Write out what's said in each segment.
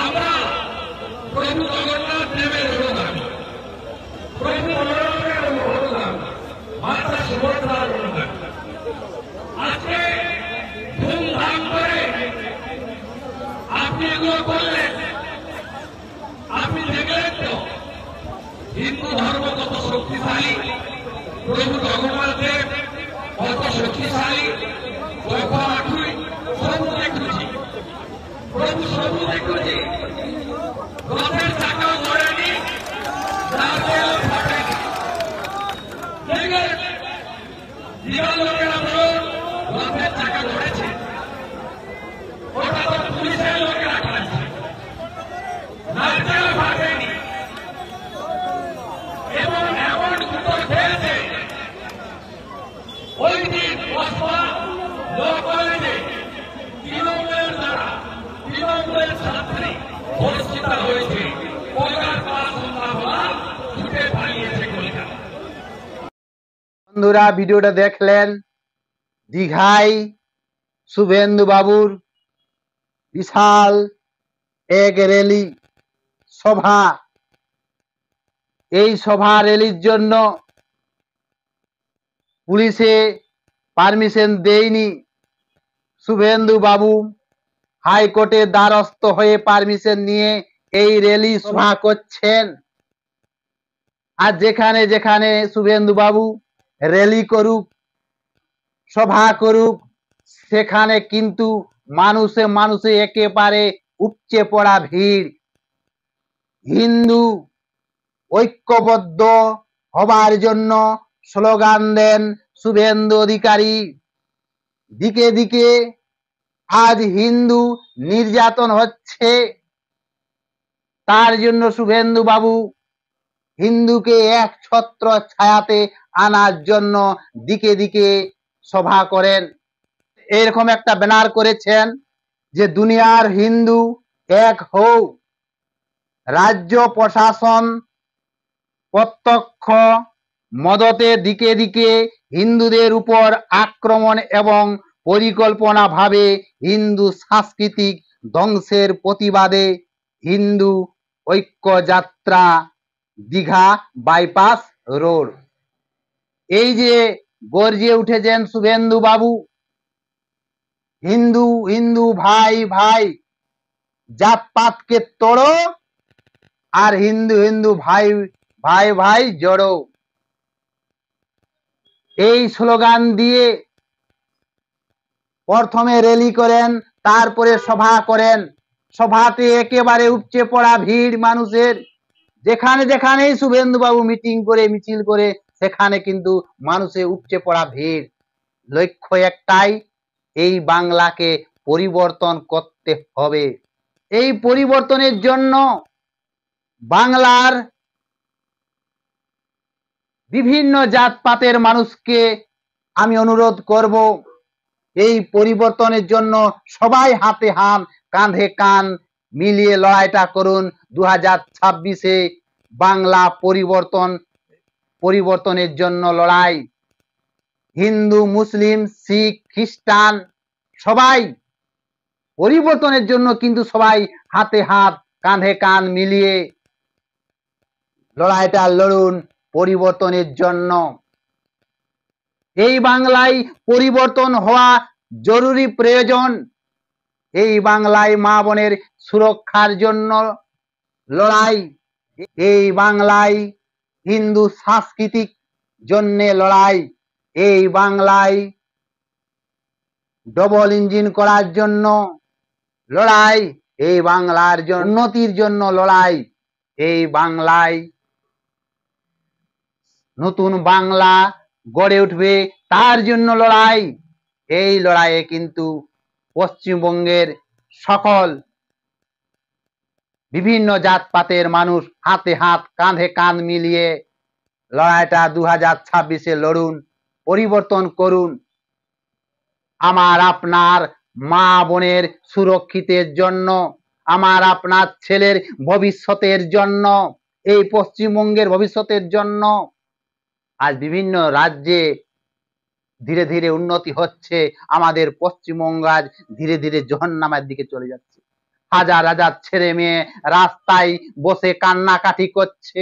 আমরা প্রভু জগন্নাথ দেবের অনুগামী, প্রভু বলরামের অনুগামী, মাতা সুভদ্রার অনুগামী। আজকে ধুমধাম করে আপনি এগুলো করলেন। আপনি দেখলেন তো হিন্দু ধর্ম কত শক্তিশালী, প্রভু জগন্নাথের কত শক্তিশালী। সবু দেখুছি, প্রভু সবু দেখুছি। রথের চাকাও ধরেনি, ফাটেনি। ঠিক আছে, দিবার লোকেরা বলুন রথের চাকা ধরেছে, ওটা তো পুলিশের লোকেরা করেছে, নারকেল ফাটেনি। এবং এমন দুটো খেয়েছে ওই দিন বসবা লোক কলেজে তৃণমূলের দ্বারা তৃণমূলের ছাত্রী ধর্ষিতা হয়েছে। কলকাতার সন্ধ্যাবেলা ছুটে পালিয়েছে কলকাতা। বন্ধুরা, ভিডিওটা দেখলেন। দীঘায় শুভেন্দু বাবুর বিশাল এক র্যালি সভা। এই সভা র্যালির জন্য পুলিশে পারমিশন দেয়নি। শুভেন্দু বাবু হাইকোর্টের দ্বারস্থ হয়ে পারমিশন নিয়ে এই র্যালি সভা করছেন। আর যেখানে যেখানে শুভেন্দু বাবু র্যালি করুক, সভা করুক, সেখানে কিন্তু মানুষে মানুষে একেবারে উপচে পড়া ভিড়। হিন্দু ঐক্যবদ্ধ হবার জন্য স্লোগান দেন শুভেন্দু অধিকারী। দিকে দিকে আজ হিন্দু নির্যাতন হচ্ছে, তার জন্য শুভেন্দু বাবু হিন্দুকে এক ছত্র ছায়াতে আনার জন্য দিকে দিকে সভা করেন। এরকম একটা ব্যানার করেছেন যে দুনিয়ার হিন্দু এক হও। রাজ্য প্রশাসন প্রত্যক্ষ মদতে দিকে দিকে হিন্দুদের উপর আক্রমণ এবং পরিকল্পনা ভাবে হিন্দু সাংস্কৃতিক ধ্বংসের প্রতিবাদে হিন্দু ঐক্য যাত্রা দীঘা বাইপাস রোড। এই যে গর্জে উঠেছেন শুভেন্দু বাবু, হিন্দু হিন্দু ভাই ভাই, জাতপাতকে তোড়ো আর হিন্দু হিন্দু ভাই ভাই ভাই জড়ো, এই স্লোগান দিয়ে প্রথমে র্যালি করেন, তারপরে সভা করেন। সভাতে একেবারে উপচে পড়া ভিড় মানুষের। যেখানে যেখানেই শুভেন্দু বাবু মিটিং করে মিছিল করে সেখানে কিন্তু মানুষের উপচে পড়া ভিড়। লক্ষ্য একটাই, এই বাংলাকে পরিবর্তন করতে হবে। এই পরিবর্তনের জন্য বাংলার বিভিন্ন জাতপাতের মানুষকে আমি অনুরোধ করব, এই পরিবর্তনের জন্য সবাই হাতে হাত কাঁধে কান মিলিয়ে লড়াইটা করুন। 2026-এ বাংলা পরিবর্তনের জন্য লড়াই। হিন্দু, মুসলিম, শিখ, খ্রিস্টান সবাই পরিবর্তনের জন্য কিন্তু সবাই হাতে হাত কাঁধে কান মিলিয়ে লড়াইটা লড়ুন পরিবর্তনের জন্য। এই বাংলায় পরিবর্তন হওয়া জরুরি প্রয়োজন। এই বাংলায় মা বোনের সুরক্ষার জন্য লড়াই। এই বাংলায় হিন্দু সাংস্কৃতিক জন্য লড়াই। এই বাংলায় ডবল ইঞ্জিন করার জন্য লড়াই। এই বাংলার উন্নতির জন্য লড়াই। এই বাংলায় নতুন বাংলা গড়ে উঠবে তার জন্য লড়াই। এই লড়াইয়ে কিন্তু পশ্চিমবঙ্গের সকল বিভিন্ন জাতপাতের মানুষ হাতে হাত কাঁধে কাঁধ মিলিয়ে লড়াইটা 2026-এ লড়ুন, পরিবর্তন করুন। আমার আপনার মা বোনের সুরক্ষিতের জন্য, আমার আপনার ছেলের ভবিষ্যতের জন্য, এই পশ্চিমবঙ্গের ভবিষ্যতের জন্য। আজ বিভিন্ন রাজ্যে ধীরে ধীরে উন্নতি হচ্ছে, আমাদের পশ্চিমবঙ্গ আজ ধীরে ধীরে জহন্নামের দিকে চলে যাচ্ছে। হাজার হাজার ছেলে মেয়ে রাস্তায় বসে কান্নাকাটি করছে।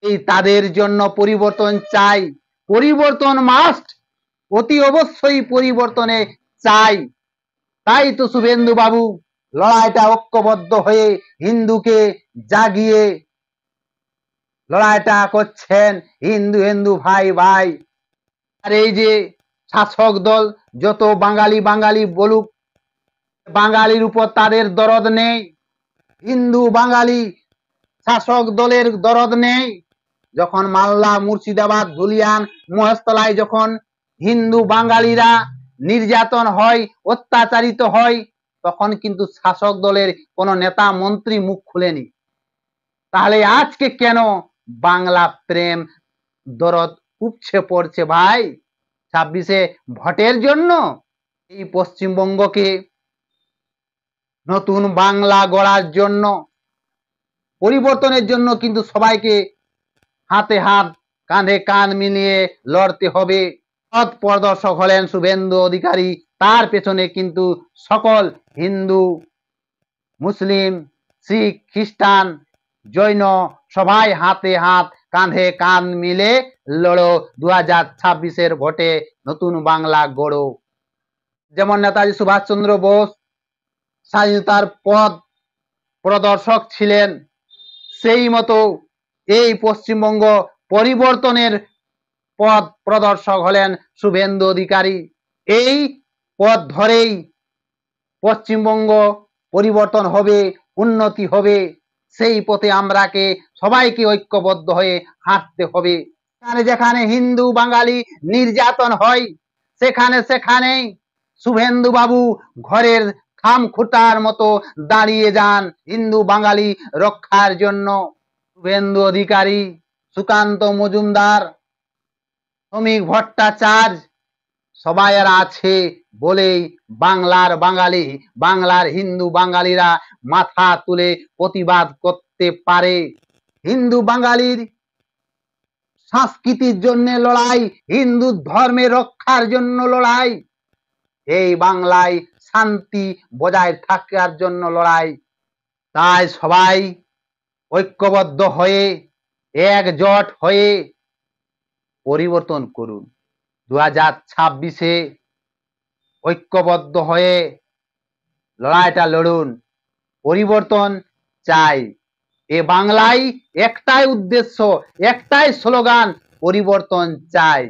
এই তাদের জন্য পরিবর্তন চাই, পরিবর্তন মাস্ট, অতি অবশ্যই পরিবর্তনে চাই। তাই তো শুভেন্দু বাবু লড়াইটা ঐক্যবদ্ধ হয়ে হিন্দুকে জাগিয়ে লড়াইটা করছেন, হিন্দু হিন্দু ভাই ভাই। আর এই যে শাসক দল যত বাঙালি বাঙালি বলুক, বাঙালির উপর তাদের দরদ নেই, হিন্দু বাঙালি শাসক দলের দরদ নেই। যখন মালদা, মুর্শিদাবাদ, ধুলিয়ান, মহেশতলায় যখন হিন্দু বাঙালিরা নির্যাতন হয়, অত্যাচারিত হয়, তখন কিন্তু শাসক দলের কোন নেতা মন্ত্রী মুখ খুলেনি। তাহলে আজকে কেন বাংলা প্রেম দরদ উপচে পড়ছে ভাই? 26-এ ভোটের জন্য এই পশ্চিমবঙ্গকে নতুন বাংলা গড়ার জন্য, পরিবর্তনের জন্য কিন্তু সবাইকে হাতে হাত কাঁধে কাঁধ মিলিয়ে লড়তে হবে। পথ প্রদর্শক হলেন শুভেন্দু অধিকারী, তার পেছনে কিন্তু সকল হিন্দু, মুসলিম, শিখ, খ্রিস্টান, জৈন সবাই হাতে হাত কাঁধে কাঁধ মিলে লড়ো 2026-এর ভোটে নতুন বাংলা গড়ো। যেমন নেতাজি সুভাষচন্দ্র বোস স্বাধীনতার পথ প্রদর্শক ছিলেন, সেই মতো এই পশ্চিমবঙ্গ পরিবর্তনের পথ প্রদর্শক হলেন শুভেন্দু অধিকারী। এই পথ ধরেই পশ্চিমবঙ্গ পরিবর্তন হবে, উন্নতি হবে। সেই পথে আমরাকে সবাইকে ঐক্যবদ্ধ হয়ে হাঁটতে হবে। যেখানে যেখানে হিন্দু বাঙালি নির্যাতন হয়, সেখানে সেখানেই শুভেন্দু বাবু ঘরের খামখুঁটার মতো দাঁড়িয়ে যান হিন্দু বাঙালি রক্ষার জন্য। শুভেন্দু অধিকারী, সুকান্ত মজুমদার, শ্রমিক ভট্টাচার্য সবাই আর আছে বলেই বাংলার বাঙালি, বাংলার হিন্দু বাঙালিরা মাথা তুলে প্রতিবাদ করতে পারে। হিন্দু বাঙালির সংস্কৃতির জন্য লড়াই, হিন্দু ধর্মের রক্ষার জন্য লড়াই, এই বাংলায় শান্তি বজায় থাকার জন্য লড়াই। তাই সবাই ঐক্যবদ্ধ হয়ে একজোট হয়ে পরিবর্তন করুন। 2026-এ ঐক্যবদ্ধ হয়ে লড়াইটা লড়ুন, পরিবর্তন চাই। এ বাংলায় একটাই উদ্দেশ্য, একটাই স্লোগান, পরিবর্তন চাই।